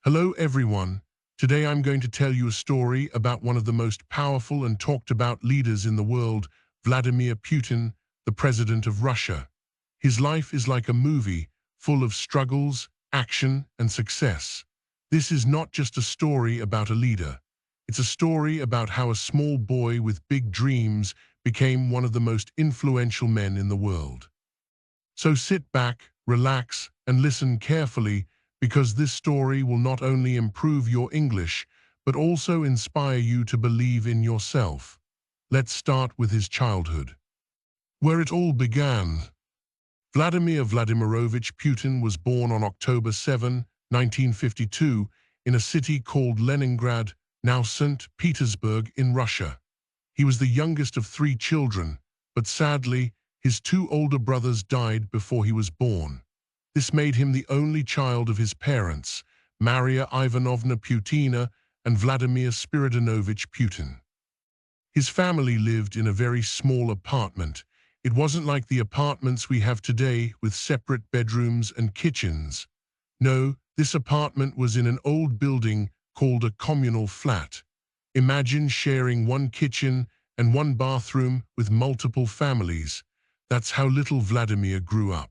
Hello everyone. Today I'm going to tell you a story about one of the most powerful and talked about leaders in the world, Vladimir Putin, the president of Russia. His life is like a movie, full of struggles, action, and success. This is not just a story about a leader. It's a story about how a small boy with big dreams became one of the most influential men in the world. So sit back, relax, and listen carefully because this story will not only improve your English, but also inspire you to believe in yourself. Let's start with his childhood. Where it all began. Vladimir Vladimirovich Putin was born on October 7, 1952, in a city called Leningrad, now Saint Petersburg in Russia. He was the youngest of 3 children, but sadly, his 2 older brothers died before he was born. This made him the only child of his parents, Maria Ivanovna Putina and Vladimir Spiridonovich Putin. His family lived in a very small apartment. It wasn't like the apartments we have today with separate bedrooms and kitchens. No, this apartment was in an old building called a communal flat. Imagine sharing one kitchen and one bathroom with multiple families. That's how little Vladimir grew up.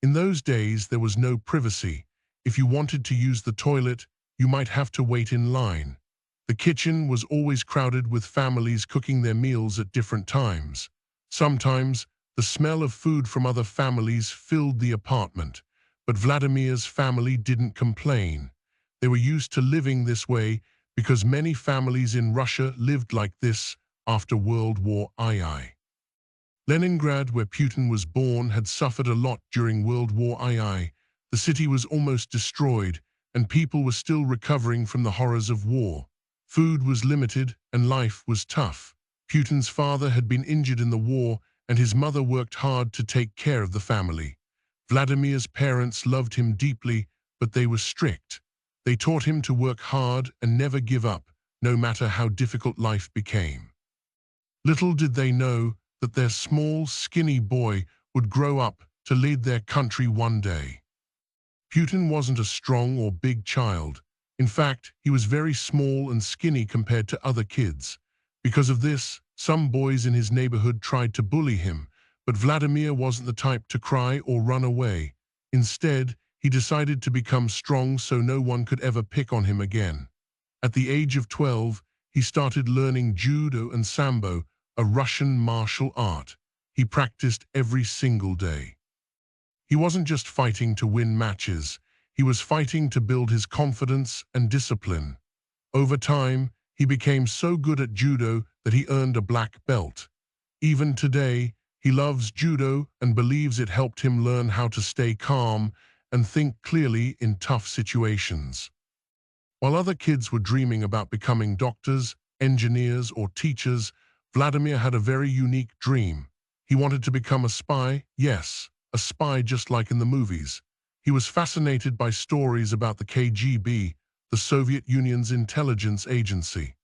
In those days, there was no privacy. If you wanted to use the toilet, you might have to wait in line. The kitchen was always crowded with families cooking their meals at different times. Sometimes, the smell of food from other families filled the apartment, but Vladimir's family didn't complain. They were used to living this way because many families in Russia lived like this after World War II. Leningrad, where Putin was born, had suffered a lot during World War II. The city was almost destroyed, and people were still recovering from the horrors of war. Food was limited, and life was tough. Putin's father had been injured in the war, and his mother worked hard to take care of the family. Vladimir's parents loved him deeply, but they were strict. They taught him to work hard and never give up, no matter how difficult life became. Little did they know that their small, skinny boy would grow up to lead their country one day. Putin wasn't a strong or big child. In fact, he was very small and skinny compared to other kids. Because of this, some boys in his neighborhood tried to bully him, but Vladimir wasn't the type to cry or run away. Instead, he decided to become strong so no one could ever pick on him again. At the age of 12, he started learning Judo and Sambo, a Russian martial art. He practiced every single day. He wasn't just fighting to win matches, he was fighting to build his confidence and discipline. Over time, he became so good at Judo that he earned a black belt. Even today, he loves Judo and believes it helped him learn how to stay calm and think clearly in tough situations. While other kids were dreaming about becoming doctors, engineers, or teachers, Vladimir had a very unique dream. He wanted to become a spy, yes, a spy just like in the movies. He was fascinated by stories about the KGB, the Soviet Union's intelligence agency.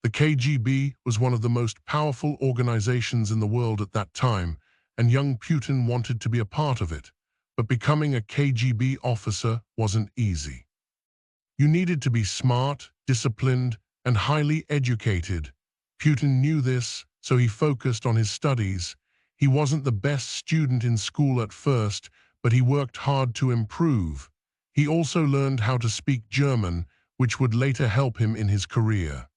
The KGB was one of the most powerful organizations in the world at that time, and young Putin wanted to be a part of it. But becoming a KGB officer wasn't easy. You needed to be smart, disciplined, and highly educated. Putin knew this, so he focused on his studies. He wasn't the best student in school at first, but he worked hard to improve. He also learned how to speak German, which would later help him in his career.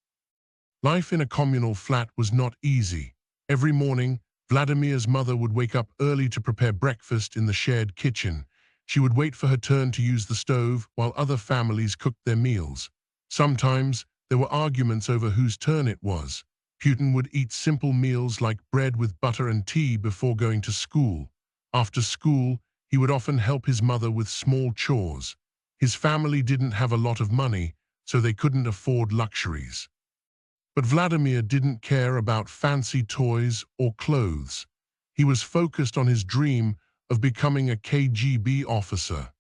Life in a communal flat was not easy. Every morning, Vladimir's mother would wake up early to prepare breakfast in the shared kitchen. She would wait for her turn to use the stove while other families cooked their meals. Sometimes, there were arguments over whose turn it was. Putin would eat simple meals like bread with butter and tea before going to school. After school, he would often help his mother with small chores. His family didn't have a lot of money, so they couldn't afford luxuries. But Vladimir didn't care about fancy toys or clothes. He was focused on his dream of becoming a KGB officer.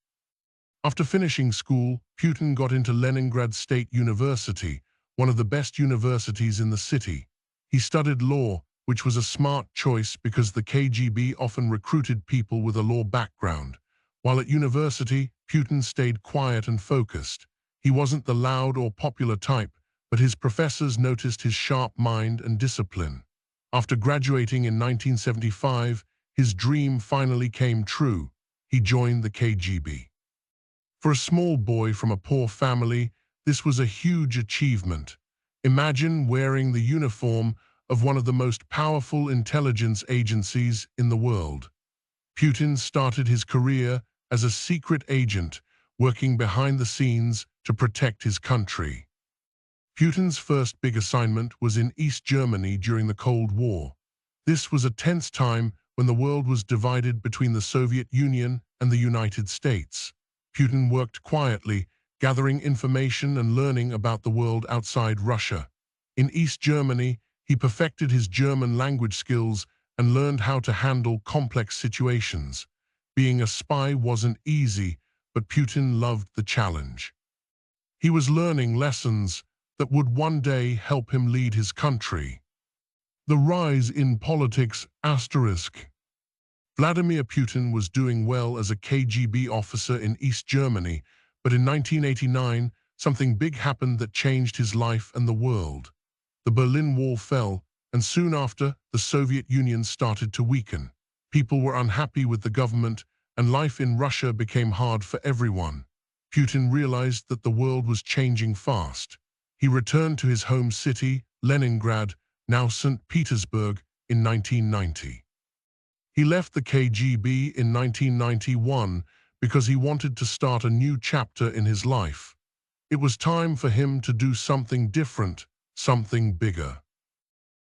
After finishing school, Putin got into Leningrad State University, one of the best universities in the city. He studied law, which was a smart choice because the KGB often recruited people with a law background. While at university, Putin stayed quiet and focused. He wasn't the loud or popular type, but his professors noticed his sharp mind and discipline. After graduating in 1975, his dream finally came true. He joined the KGB. For a small boy from a poor family, this was a huge achievement. Imagine wearing the uniform of one of the most powerful intelligence agencies in the world. Putin started his career as a secret agent, working behind the scenes to protect his country. Putin's first big assignment was in East Germany during the Cold War. This was a tense time when the world was divided between the Soviet Union and the United States. Putin worked quietly, gathering information and learning about the world outside Russia. In East Germany, he perfected his German language skills and learned how to handle complex situations. Being a spy wasn't easy, but Putin loved the challenge. He was learning lessons that would one day help him lead his country. The rise in politics ***. Vladimir Putin was doing well as a KGB officer in East Germany, but in 1989, something big happened that changed his life and the world. The Berlin Wall fell, and soon after, the Soviet Union started to weaken. People were unhappy with the government, and life in Russia became hard for everyone. Putin realized that the world was changing fast. He returned to his home city, Leningrad, now Saint Petersburg, in 1990. He left the KGB in 1991 because he wanted to start a new chapter in his life. It was time for him to do something different, something bigger.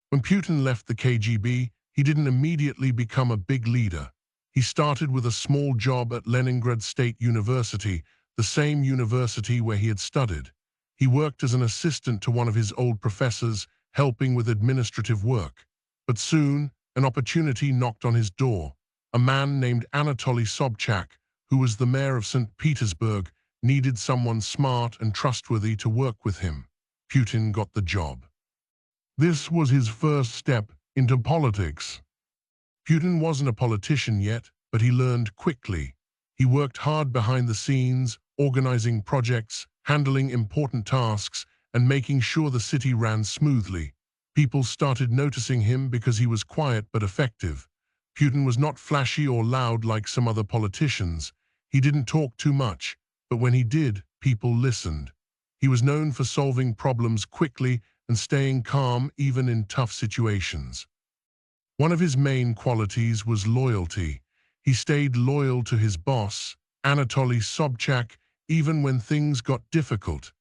When Putin left the KGB, he didn't immediately become a big leader. He started with a small job at Leningrad State University, the same university where he had studied. He worked as an assistant to one of his old professors, helping with administrative work. But soon, an opportunity knocked on his door. A man named Anatoly Sobchak, who was the mayor of St. Petersburg, needed someone smart and trustworthy to work with him. Putin got the job. This was his first step into politics. Putin wasn't a politician yet, but he learned quickly. He worked hard behind the scenes, organizing projects, handling important tasks, and making sure the city ran smoothly. People started noticing him because he was quiet but effective. Putin was not flashy or loud like some other politicians. He didn't talk too much, but when he did, people listened. He was known for solving problems quickly and staying calm even in tough situations. One of his main qualities was loyalty. He stayed loyal to his boss, Anatoly Sobchak, even when things got difficult.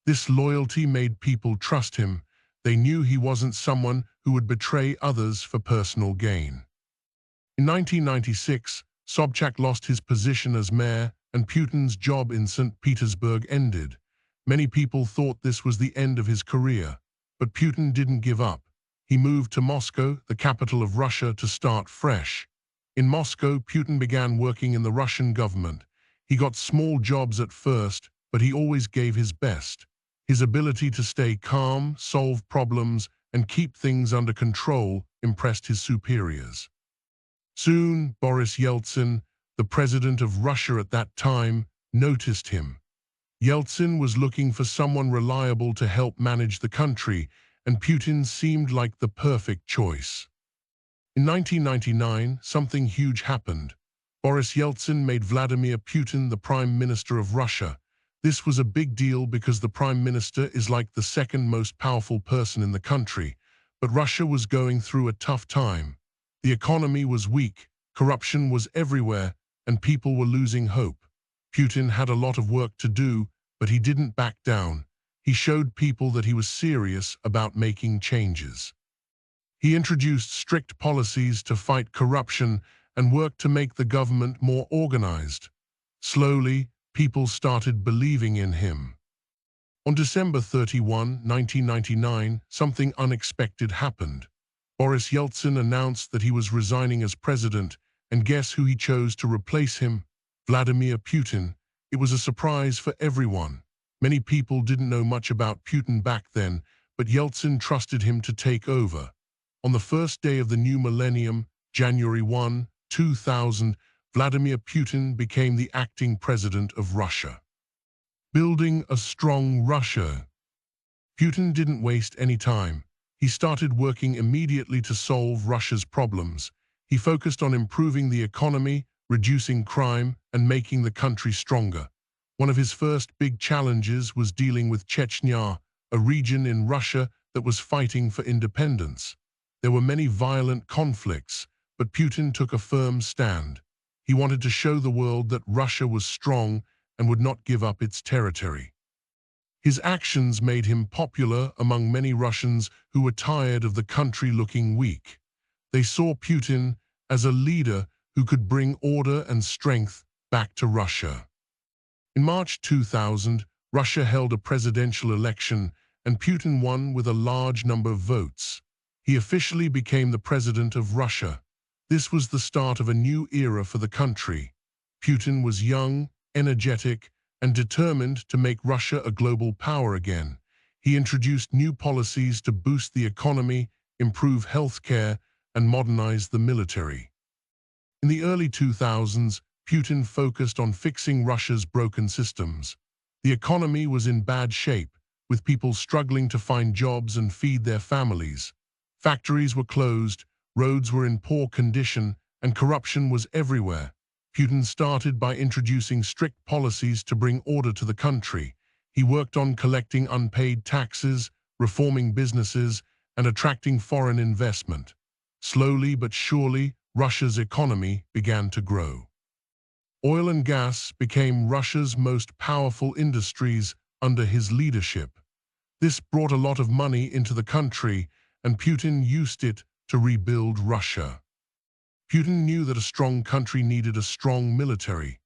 This loyalty made people trust him. They knew he wasn't someone who would betray others for personal gain. In 1996, Sobchak lost his position as mayor, and Putin's job in St. Petersburg ended. Many people thought this was the end of his career, but Putin didn't give up. He moved to Moscow, the capital of Russia, to start fresh. In Moscow, Putin began working in the Russian government. He got small jobs at first, but he always gave his best. His ability to stay calm, solve problems, and keep things under control impressed his superiors. Soon, Boris Yeltsin, the president of Russia at that time, noticed him. Yeltsin was looking for someone reliable to help manage the country, and Putin seemed like the perfect choice. In 1999, something huge happened. Boris Yeltsin made Vladimir Putin the Prime Minister of Russia. This was a big deal because the Prime Minister is like the second most powerful person in the country, but Russia was going through a tough time. The economy was weak, corruption was everywhere, and people were losing hope. Putin had a lot of work to do, but he didn't back down. He showed people that he was serious about making changes. He introduced strict policies to fight corruption and worked to make the government more organized. Slowly, people started believing in him. On December 31, 1999, something unexpected happened. Boris Yeltsin announced that he was resigning as president, and guess who he chose to replace him? Vladimir Putin. It was a surprise for everyone. Many people didn't know much about Putin back then, but Yeltsin trusted him to take over. On the first day of the new millennium, January 1, 2000, Vladimir Putin became the acting president of Russia. Building a strong Russia. Putin didn't waste any time. He started working immediately to solve Russia's problems. He focused on improving the economy, reducing crime, and making the country stronger. One of his first big challenges was dealing with Chechnya, a region in Russia that was fighting for independence. There were many violent conflicts, but Putin took a firm stand. He wanted to show the world that Russia was strong and would not give up its territory. His actions made him popular among many Russians who were tired of the country looking weak. They saw Putin as a leader who could bring order and strength back to Russia. In March 2000, Russia held a presidential election and Putin won with a large number of votes. He officially became the president of Russia. This was the start of a new era for the country. Putin was young, energetic, and determined to make Russia a global power again. He introduced new policies to boost the economy, improve healthcare, and modernize the military. In the early 2000s, Putin focused on fixing Russia's broken systems. The economy was in bad shape, with people struggling to find jobs and feed their families. Factories were closed, roads were in poor condition, and corruption was everywhere. Putin started by introducing strict policies to bring order to the country. He worked on collecting unpaid taxes, reforming businesses, and attracting foreign investment. Slowly but surely, Russia's economy began to grow. Oil and gas became Russia's most powerful industries under his leadership. This brought a lot of money into the country, and Putin used it to rebuild Russia. Putin knew that a strong country needed a strong military.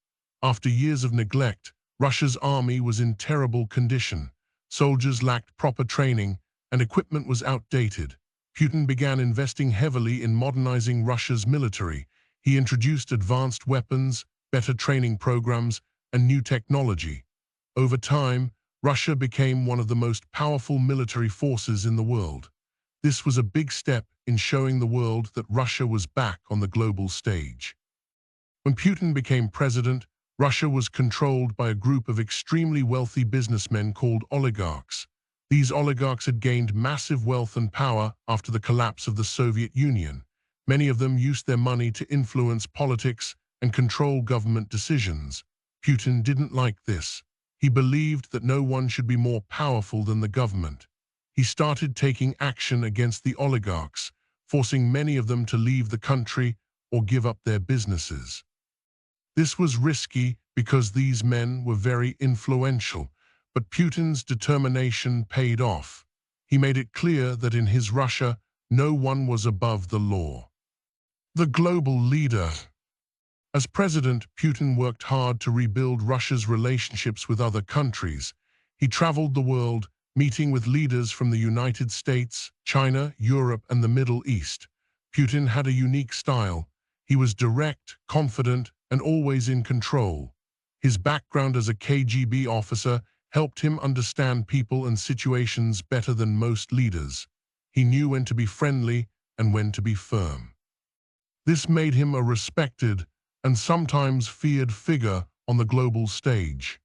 After years of neglect, Russia's army was in terrible condition. Soldiers lacked proper training, and equipment was outdated. Putin began investing heavily in modernizing Russia's military. He introduced advanced weapons, better training programs, and new technology. Over time, Russia became one of the most powerful military forces in the world. This was a big step in showing the world that Russia was back on the global stage. When Putin became president, Russia was controlled by a group of extremely wealthy businessmen called oligarchs. These oligarchs had gained massive wealth and power after the collapse of the Soviet Union. Many of them used their money to influence politics and control government decisions. Putin didn't like this. He believed that no one should be more powerful than the government. He started taking action against the oligarchs, forcing many of them to leave the country or give up their businesses. This was risky because these men were very influential, but Putin's determination paid off. He made it clear that in his Russia, no one was above the law. The global leader. As president, Putin worked hard to rebuild Russia's relationships with other countries. He traveled the world, meeting with leaders from the United States, China, Europe, and the Middle East. Putin had a unique style. He was direct, confident, and always in control. His background as a KGB officer helped him understand people and situations better than most leaders. He knew when to be friendly and when to be firm. This made him a respected and sometimes feared figure on the global stage.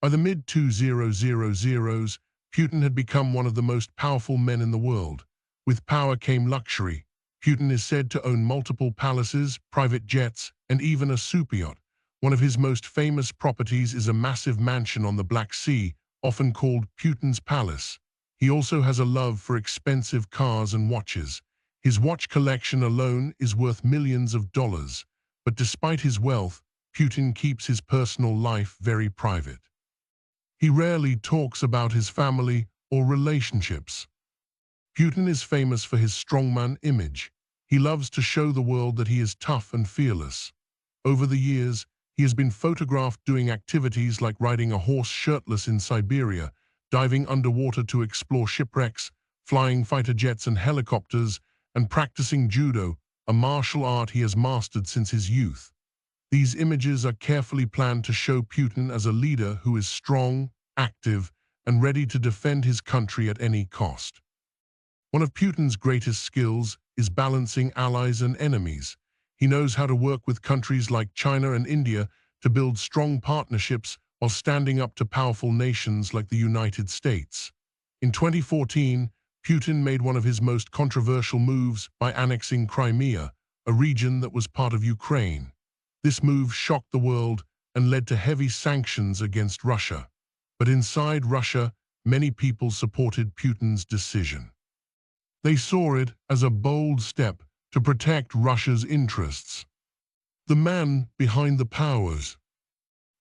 By the mid-2000s, Putin had become one of the most powerful men in the world. With power came luxury. Putin is said to own multiple palaces, private jets, and even a superyacht. One of his most famous properties is a massive mansion on the Black Sea, often called Putin's Palace. He also has a love for expensive cars and watches. His watch collection alone is worth millions of dollars. But despite his wealth, Putin keeps his personal life very private. He rarely talks about his family or relationships. Putin is famous for his strongman image. He loves to show the world that he is tough and fearless. Over the years, he has been photographed doing activities like riding a horse shirtless in Siberia, diving underwater to explore shipwrecks, flying fighter jets and helicopters, and practicing Judo, a martial art he has mastered since his youth. These images are carefully planned to show Putin as a leader who is strong, active, and ready to defend his country at any cost. One of Putin's greatest skills is balancing allies and enemies. He knows how to work with countries like China and India to build strong partnerships while standing up to powerful nations like the United States. In 2014, Putin made one of his most controversial moves by annexing Crimea, a region that was part of Ukraine. This move shocked the world and led to heavy sanctions against Russia. But inside Russia, many people supported Putin's decision. They saw it as a bold step to protect Russia's interests. The man behind the powers.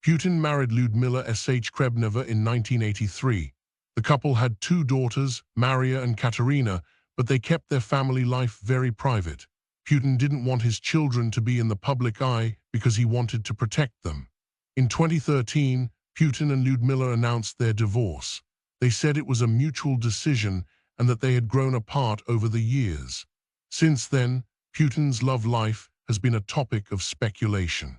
Putin married Lyudmila Shkrebneva in 1983. The couple had two daughters, Maria and Katerina, but they kept their family life very private. Putin didn't want his children to be in the public eye because he wanted to protect them. In 2013, Putin and Lyudmila announced their divorce. They said it was a mutual decision and that they had grown apart over the years. Since then, Putin's love life has been a topic of speculation.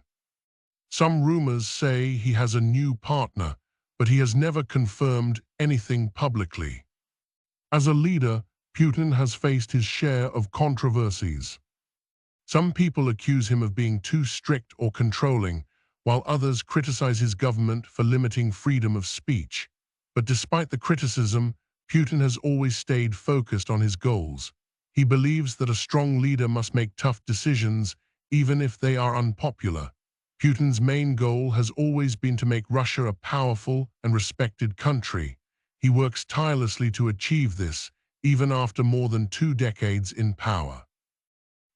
Some rumors say he has a new partner, but he has never confirmed anything publicly. As a leader, Putin has faced his share of controversies. Some people accuse him of being too strict or controlling, while others criticize his government for limiting freedom of speech. But despite the criticism, Putin has always stayed focused on his goals. He believes that a strong leader must make tough decisions, even if they are unpopular. Putin's main goal has always been to make Russia a powerful and respected country. He works tirelessly to achieve this, even after more than 2 decades in power.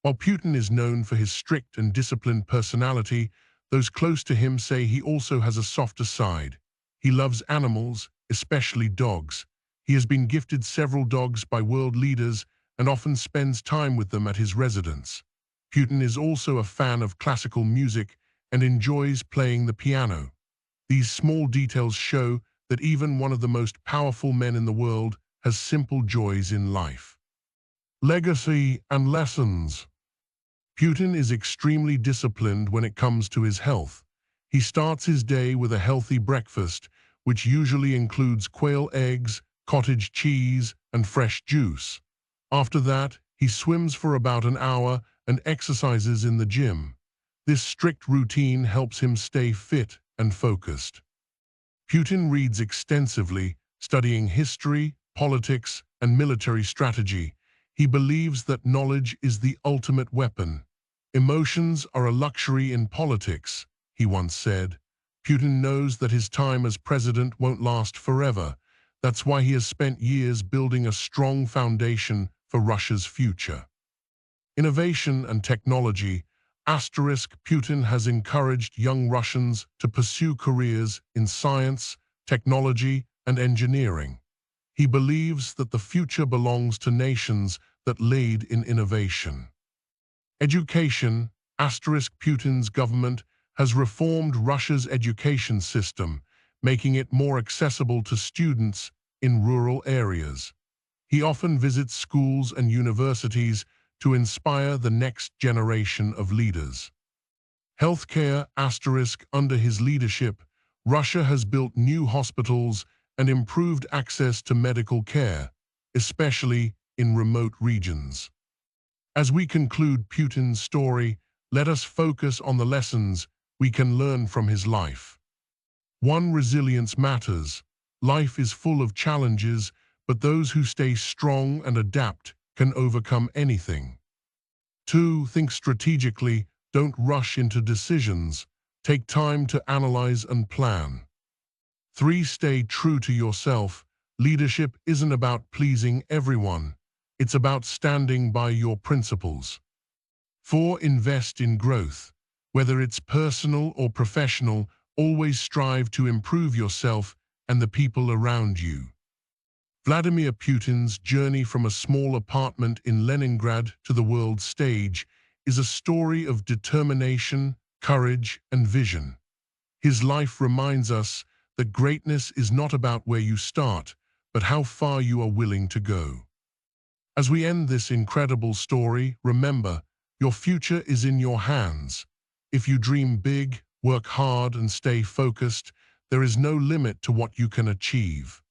While Putin is known for his strict and disciplined personality, those close to him say he also has a softer side. He loves animals, especially dogs. He has been gifted several dogs by world leaders and often spends time with them at his residence. Putin is also a fan of classical music and enjoys playing the piano. These small details show that even one of the most powerful men in the world has simple joys in life. Legacy and lessons. Putin is extremely disciplined when it comes to his health. He starts his day with a healthy breakfast, which usually includes quail eggs, cottage cheese, and fresh juice. After that, he swims for about an hour and exercises in the gym. This strict routine helps him stay fit and focused. Putin reads extensively, studying history, politics, and military strategy. He believes that knowledge is the ultimate weapon. Emotions are a luxury in politics, he once said. Putin knows that his time as president won't last forever. That's why he has spent years building a strong foundation for Russia's future. Innovation and technology. Putin has encouraged young Russians to pursue careers in science, technology, and engineering. He believes that the future belongs to nations that lead in innovation. Education. Putin's government has reformed Russia's education system, making it more accessible to students in rural areas. He often visits schools and universities to inspire the next generation of leaders. Healthcare. Under his leadership, Russia has built new hospitals and improved access to medical care, especially in remote regions. As we conclude Putin's story, let us focus on the lessons we can learn from his life. 1. Resilience matters. Life is full of challenges, but those who stay strong and adapt can overcome anything. 2. Think strategically, don't rush into decisions. Take time to analyze and plan. 3. Stay true to yourself. Leadership isn't about pleasing everyone. It's about standing by your principles. 4. Invest in growth. Whether it's personal or professional, always strive to improve yourself and the people around you. Vladimir Putin's journey from a small apartment in Leningrad to the world stage is a story of determination, courage, and vision. His life reminds us that greatness is not about where you start, but how far you are willing to go. As we end this incredible story, remember, your future is in your hands. If you dream big, work hard, and stay focused, there is no limit to what you can achieve.